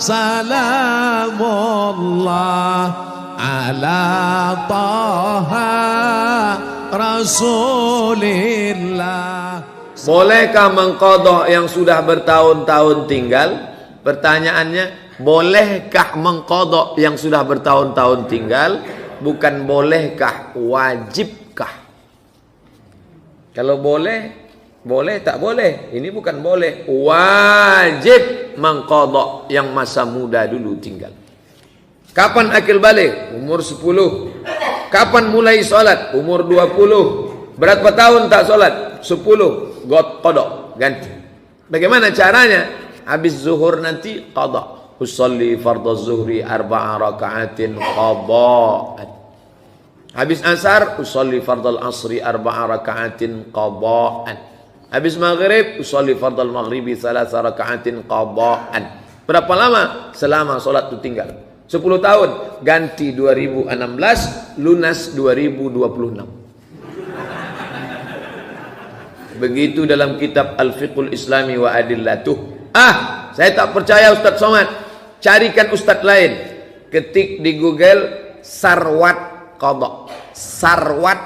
salamullah ala taha rasulillah. Bolehkah mengqadha yang sudah bertahun-tahun tinggal? Pertanyaannya, bolehkah mengqadha yang sudah bertahun-tahun tinggal? Bukan bolehkah, wajibkah? Kalau boleh, boleh, tak boleh. Ini bukan boleh, wajib mengqadha yang masa muda dulu tinggal. Kapan akil balik? Umur 10. Kapan mulai salat? Umur 20. Berapa tahun tak salat? 10. Qadha, ganti. Bagaimana caranya? Habis zuhur nanti qadha. Usolli fardhu zuhri 4 raka'atin qadha'an. Habis asar usolli fardhu asri 4 raka'atin qadha'an. Habis maghrib usolli fardhu maghribi 3 raka'atin qadha'an. Berapa lama? Selama salat itu tinggal 10 tahun. Ganti 2016, lunas 2026. Begitu dalam kitab Al-Fiqhul Islami wa Adillatuh. Saya tak percaya Ustaz Somad. Carikan Ustaz lain. Ketik di Google Sarwat Qadha. Sarwat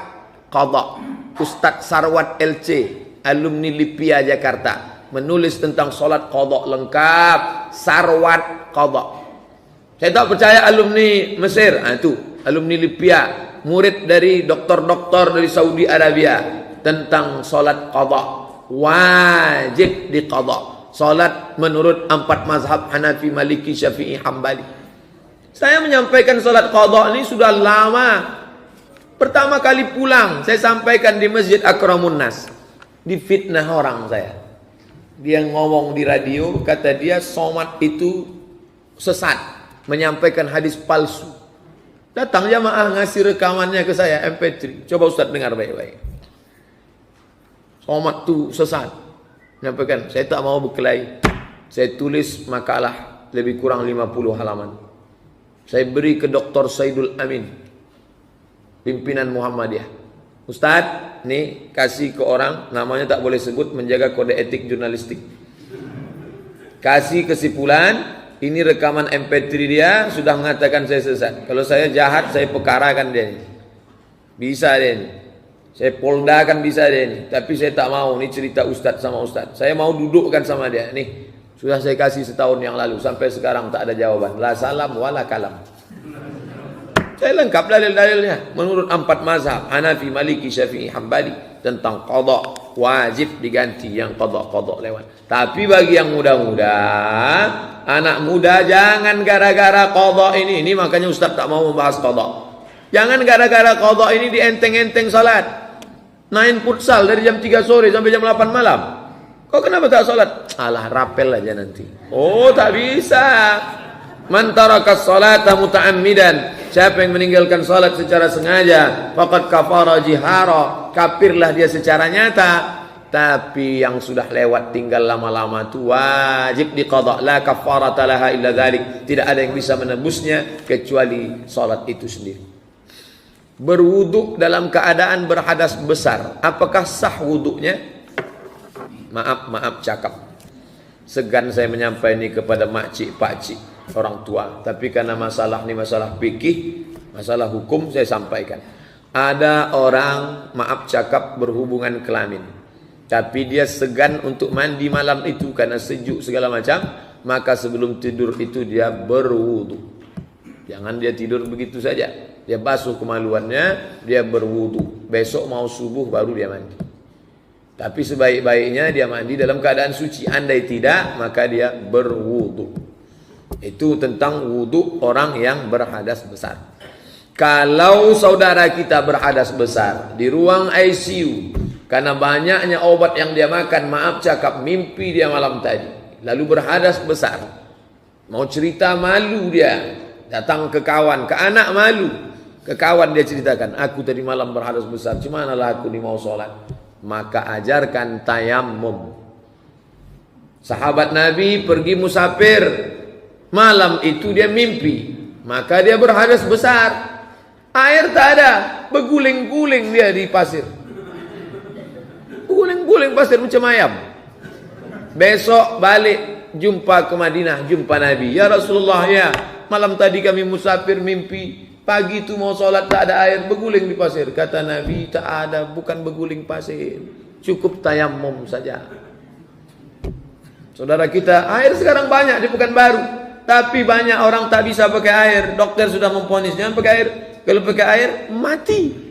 Qadha. Ustaz Sarwat LC, alumni LIPIA Jakarta, menulis tentang solat qadha lengkap. Sarwat Qadha. Saya tak percaya alumni Mesir. Itu alumni LIPIA, murid dari doktor-doktor dari Saudi Arabia, tentang solat qadha. Wajib diqadha. Solat menurut 4 mazhab Hanafi, Maliki, Syafi'i, Hambali. Saya menyampaikan solat qadha ini sudah lama. Pertama kali pulang saya sampaikan di Masjid Akramun Nas. Difitnah orang saya. Dia ngomong di radio, kata dia Somad itu sesat, menyampaikan hadis palsu. Datang jamaah ngasih rekamannya ke saya MP3. Coba Ustaz dengar baik-baik. Somad itu sesat. Menyampaikan, saya tak mau berkelahi. Saya tulis makalah lebih kurang 50 halaman. Saya beri ke Dr. Saidul Amin, pimpinan Muhammadiyah. Ustaz, nih kasih ke orang, namanya tak boleh sebut, menjaga kode etik jurnalistik. Kasih kesimpulan, ini rekaman MP3 dia, sudah mengatakan saya sesat. Kalau saya jahat, saya pekarakan dia. Bisa dia ini. Saya polda kan bisa dia ini. Tapi saya tak mau, ini cerita Ustaz sama Ustaz. Saya mau dudukkan sama dia. Nih, sudah saya kasih setahun yang lalu, sampai sekarang tak ada jawaban. La salam wala kalam. Saya lengkap dalil-dalilnya. Menurut 4 mazhab, Hanafi, Maliki, Syafi'i, Hambali, tentang qadha, wajib diganti yang qadha lewat. Tapi bagi yang muda-muda, anak muda, jangan gara-gara qadha ini makanya Ustaz tak mau membahas qadha. Jangan gara-gara qadha ini dienteng-enteng salat. Main futsal dari jam 3 sore sampai jam 8 malam. Kok kenapa tak salat? Alah, rapel aja nanti. Oh, tak bisa. Man taraka sholata muta'ammidan, siapa yang meninggalkan salat secara sengaja, faqad kafara jihara, kafirlah dia secara nyata. Tapi yang sudah lewat tinggal lama-lama itu wajib diqadha. La kafarata laha illa dzalik. Tidak ada yang bisa menebusnya kecuali salat itu sendiri. Berwuduk dalam keadaan berhadas besar, apakah sah wuduknya? Maaf cakap. Segan saya menyampaikan ini kepada makcik, pakcik, orang tua. Tapi karena masalah ini masalah fikih, masalah hukum, saya sampaikan. Ada orang, maaf cakap, berhubungan kelamin, tapi dia segan untuk mandi malam itu karena sejuk segala macam. Maka sebelum tidur itu dia berwudu. Jangan dia tidur begitu saja. Dia basuh kemaluannya, dia berwudu. Besok mau subuh baru dia mandi. Tapi sebaik-baiknya dia mandi dalam keadaan suci. Andai tidak, maka dia berwudu. Itu tentang wudu orang yang berhadas besar. Kalau saudara kita berhadas besar di ruang ICU karena banyaknya obat yang dia makan, maaf cakap, mimpi dia malam tadi, lalu berhadas besar, mau cerita malu dia, datang ke kawan, ke anak malu, ke kawan dia ceritakan, aku tadi malam berhadas besar, cumanalah aku ni mau sholat. Maka ajarkan tayammum. Sahabat Nabi pergi musafir, malam itu dia mimpi, maka dia berhadas besar. Air tak ada, berguling-guling dia di pasir. Guling-guling pasir macam ayam. Besok balik jumpa ke Madinah, jumpa Nabi. Ya Rasulullah, ya, malam tadi kami musafir mimpi. Pagi itu mau sholat tak ada air, berguling di pasir. Kata Nabi, tak ada, bukan berguling pasir. Cukup tayamum saja. Saudara kita, air sekarang banyak di Pekanbaru. Tapi banyak orang tak bisa pakai air. Dokter sudah memvonis, jangan pakai air. Kalau pakai air, mati.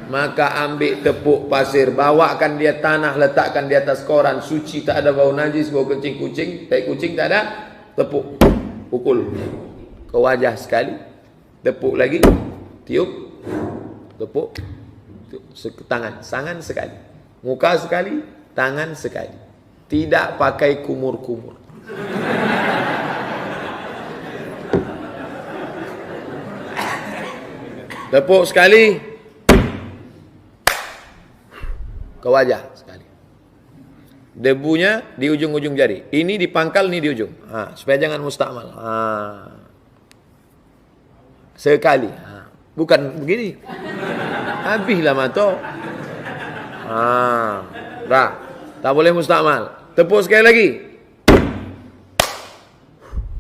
Maka ambil tepuk pasir, bawakan dia tanah, letakkan di atas koran, suci, tak ada bau najis, bau kencing kucing, tai kucing tak ada, tepuk, pukul ke wajah sekali, tepuk lagi, tiup, tepuk, tangan sekali, muka sekali, tangan sekali, tidak pakai kumur-kumur. Tepuk sekali ke wajah sekali. Debunya di ujung-ujung jari. Ini di pangkal, ini di ujung. Supaya jangan mustakmal. Sekali. Bukan begini. Habislah mato. Dah. Tak boleh mustakmal. Tepuk sekali lagi.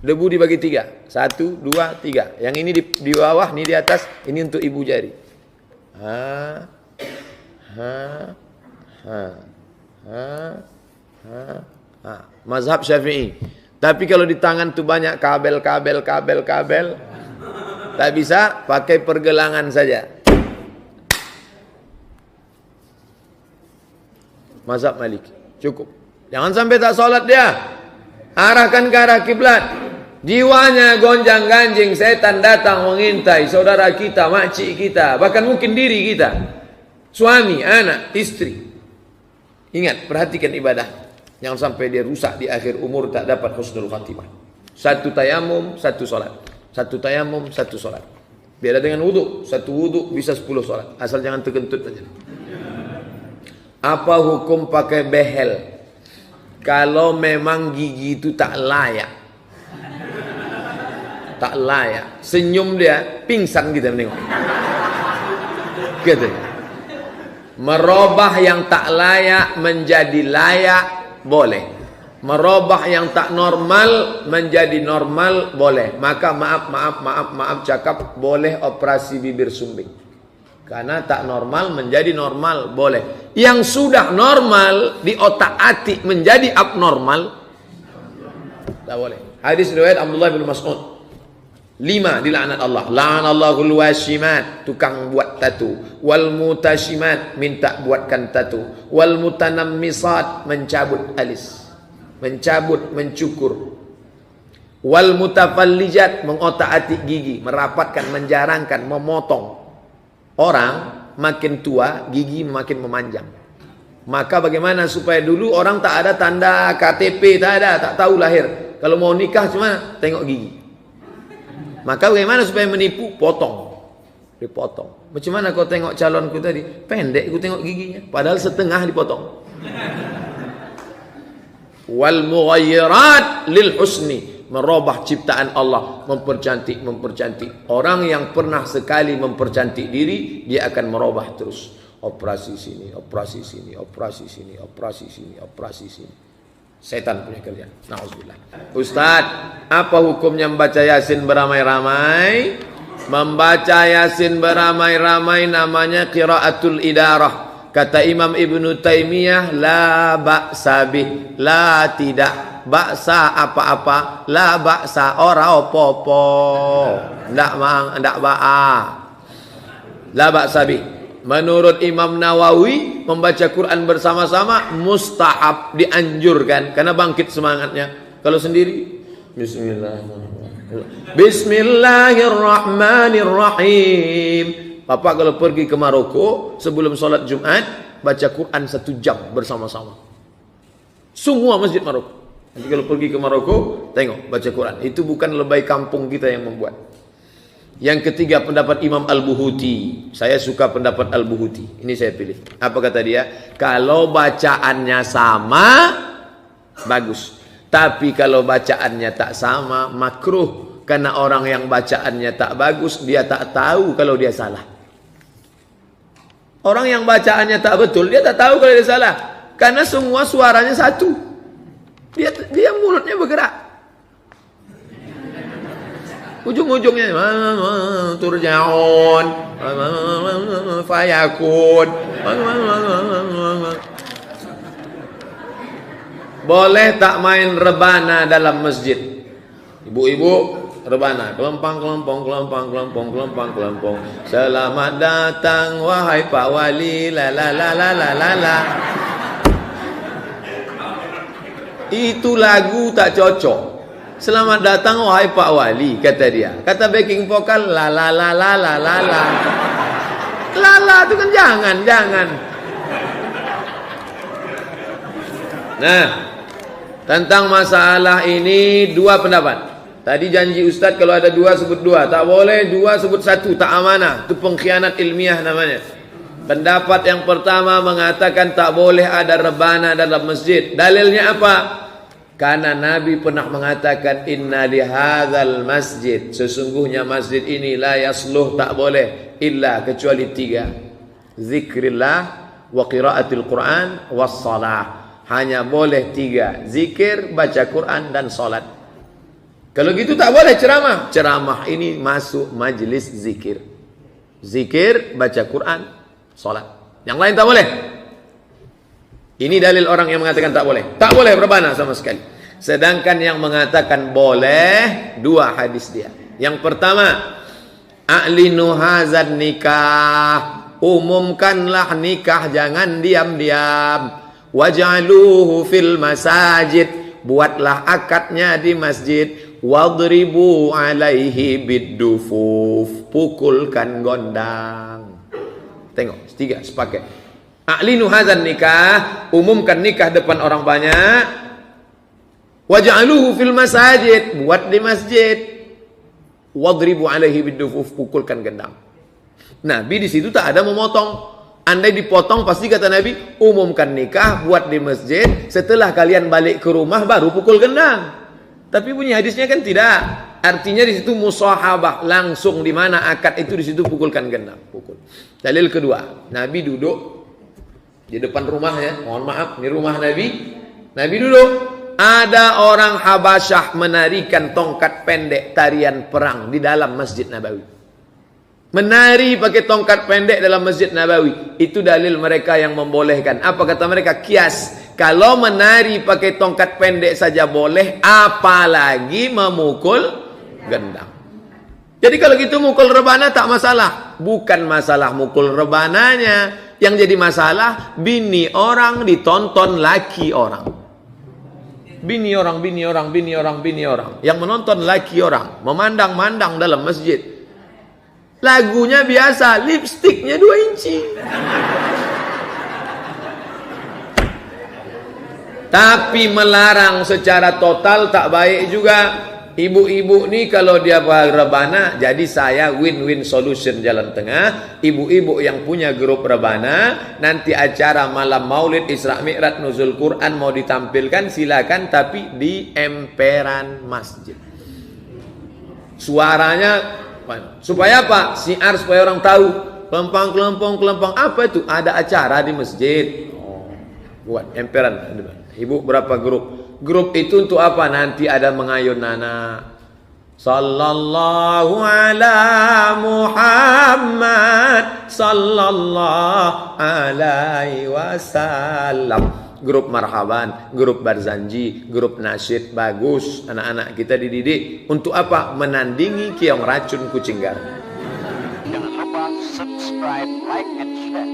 Debu dibagi 3. 1, 2, 3. Yang ini di bawah, ini di atas. Ini untuk ibu jari. Mazhab Syafi'i. Tapi kalau di tangan tu banyak kabel. Tak bisa, pakai pergelangan saja. Mazhab Maliki. Cukup. Jangan sampai tak solat dia. Arahkan ke arah kiblat. Jiwanya gonjang-ganjing, setan datang mengintai saudara kita, makcik kita, bahkan mungkin diri kita. Suami, anak, istri. Ingat, perhatikan ibadah. Jangan sampai dia rusak di akhir umur, tak dapat husnul khatimah. 1 tayamum, 1 solat. 1 tayamum, 1 solat. Beda dengan wudhu. 1 wudhu bisa 10 solat. Asal jangan terkentut saja. Apa hukum pakai behel kalau memang gigi itu tak layak? Tak layak. Senyum dia, pingsan kita menengok. Gitu. Merubah yang tak layak menjadi layak boleh. Merubah yang tak normal menjadi normal boleh. Maka maaf cakap, boleh operasi bibir sumbing. Karena tak normal menjadi normal boleh. Yang sudah normal di otak-atik menjadi abnormal tak boleh. Hadis riwayat Abdullah bin Mas'ud. 5 dilaknat Allah. La'anallahul washimat, tukang buat tatu. Wal mutashimat, minta buatkan tatu. Wal mutanammisat, mencabut alis. Mencabut, mencukur. Wal mutafallijat, mengotak-atik gigi, merapatkan, menjarangkan, memotong. Orang makin tua, gigi makin memanjang. Maka bagaimana supaya dulu orang tak ada tanda KTP, tak ada, tak tahu lahir. Kalau mau nikah cuma tengok gigi. Maka bagaimana supaya menipu? Potong. Dipotong. Macam mana kau tengok calonku tadi? Pendek ku tengok giginya. Padahal setengah dipotong. Wal mughayyirat lil husni. Merubah ciptaan Allah. Mempercantik. Orang yang pernah sekali mempercantik diri, dia akan merubah terus. Operasi sini, operasi sini, operasi sini, operasi sini, operasi sini. Setan punya kerjaan. Nauzubillah. Ustaz, apa hukumnya membaca Yasin beramai-ramai? Membaca Yasin beramai-ramai namanya qiraatul idarah. Kata Imam Ibnu Taimiyah, la ba'sa bih, la tidak ba'sa apa-apa, la ba'sa ora opo-opo. Ndak ba'a. La ba'sa bih. Menurut Imam Nawawi, membaca Quran bersama-sama mustahab, dianjurkan karena bangkit semangatnya. Kalau sendiri, Bismillahirrahmanirrahim. Bapak kalau pergi ke Maroko sebelum sholat Jumat, baca Quran 1 jam bersama-sama. Semua masjid Maroko. Nanti kalau pergi ke Maroko, tengok baca Quran. Itu bukan lebay kampung kita yang membuat. Yang ketiga pendapat Imam Al-Buhuti. Saya suka pendapat Al-Buhuti. Ini saya pilih. Apa kata dia? Kalau bacaannya sama, bagus. Tapi kalau bacaannya tak sama, makruh. Karena orang yang bacaannya tak bagus, dia tak tahu kalau dia salah. Orang yang bacaannya tak betul, dia tak tahu kalau dia salah. Karena semua suaranya satu. Dia mulutnya bergerak. Ujung-ujungnya turjaun, fayakun. Boleh tak main rebana dalam masjid? Ibu-ibu rebana, kelempang. Selamat datang wahai Pak Wali, la la la la la la la. Itu lagu tak cocok. Selamat datang wahai Pak Wali, kata dia. Kata backing vokal la la la la la la la. La itu kan jangan. Nah, tentang masalah ini dua pendapat. Tadi janji Ustadz kalau ada dua sebut dua, tak boleh dua sebut satu, tak amanah. Itu pengkhianat ilmiah namanya. Pendapat yang pertama mengatakan tak boleh ada rebana dalam masjid. Dalilnya apa? Karena Nabi pernah mengatakan inna li hadzal masjid, sesungguhnya masjid ini la yasluh, tak boleh illa kecuali tiga. Zikrillah wa qiraatil Quran was salah. Hanya boleh tiga, zikir, baca Quran dan salat. Kalau gitu tak boleh ceramah. Ceramah ini masuk majelis zikir. Zikir, baca Quran, salat. Yang lain tak boleh. Ini dalil orang yang mengatakan tak boleh. Tak boleh berbana sama sekali. Sedangkan yang mengatakan boleh, dua hadis dia. Yang pertama, a'linu hazan nikah. Umumkanlah nikah, jangan diam-diam. Waj'aluhu fil masajid. Buatlah akadnya di masjid. Wadribu alaihi biddufuf. Pukulkan gondang. Tengok, tiga sepaket. A'linu hadzan nikah, umumkan nikah depan orang banyak. Waj'aluhu fil masajid, buat di masjid. Wadribu alaihi biddufuf, pukulkan gendang. Nabi di situ tak ada memotong. Andai dipotong pasti kata Nabi, umumkan nikah, buat di masjid, setelah kalian balik ke rumah baru pukul gendang. Tapi bunyi hadisnya kan tidak. Artinya di situ musahabah, langsung di mana akad itu di situ pukulkan gendang, pukul. Dalil kedua, Nabi duduk di depan rumahnya. Mohon maaf, ini rumah Nabi. Nabi duduk. Ada orang Habasyah menarikan tongkat pendek tarian perang di dalam Masjid Nabawi. Menari pakai tongkat pendek dalam Masjid Nabawi. Itu dalil mereka yang membolehkan. Apa kata mereka? Kias. Kalau menari pakai tongkat pendek saja boleh, apalagi memukul gendang. Jadi kalau gitu mukul rebana tak masalah. Bukan masalah mukul rebananya. Yang jadi masalah, bini orang ditonton laki orang. Bini orang. Yang menonton laki orang. Memandang-mandang dalam masjid. Lagunya biasa, lipstiknya 2 inci. Tapi melarang secara total tak baik juga. Ibu-ibu nih kalau dia rebana, jadi saya win-win solution jalan tengah. Ibu-ibu yang punya grup rebana, nanti acara malam maulid Isra Mi'raj Nuzul Quran mau ditampilkan, silakan, tapi di emperan masjid. Suaranya supaya apa? Siar supaya orang tahu. Kelempang. Apa itu? Ada acara di masjid. Buat emperan. Ibu berapa grup? Grup itu untuk apa? Nanti ada mengayun anak. Sallallahu ala Muhammad sallallahu alaihi wasallam. Grup marhaban, grup barzanji, grup nasyid, bagus. Anak-anak kita dididik untuk apa? Menandingi keong racun kucing garam. Jangan lupa subscribe, like, and share.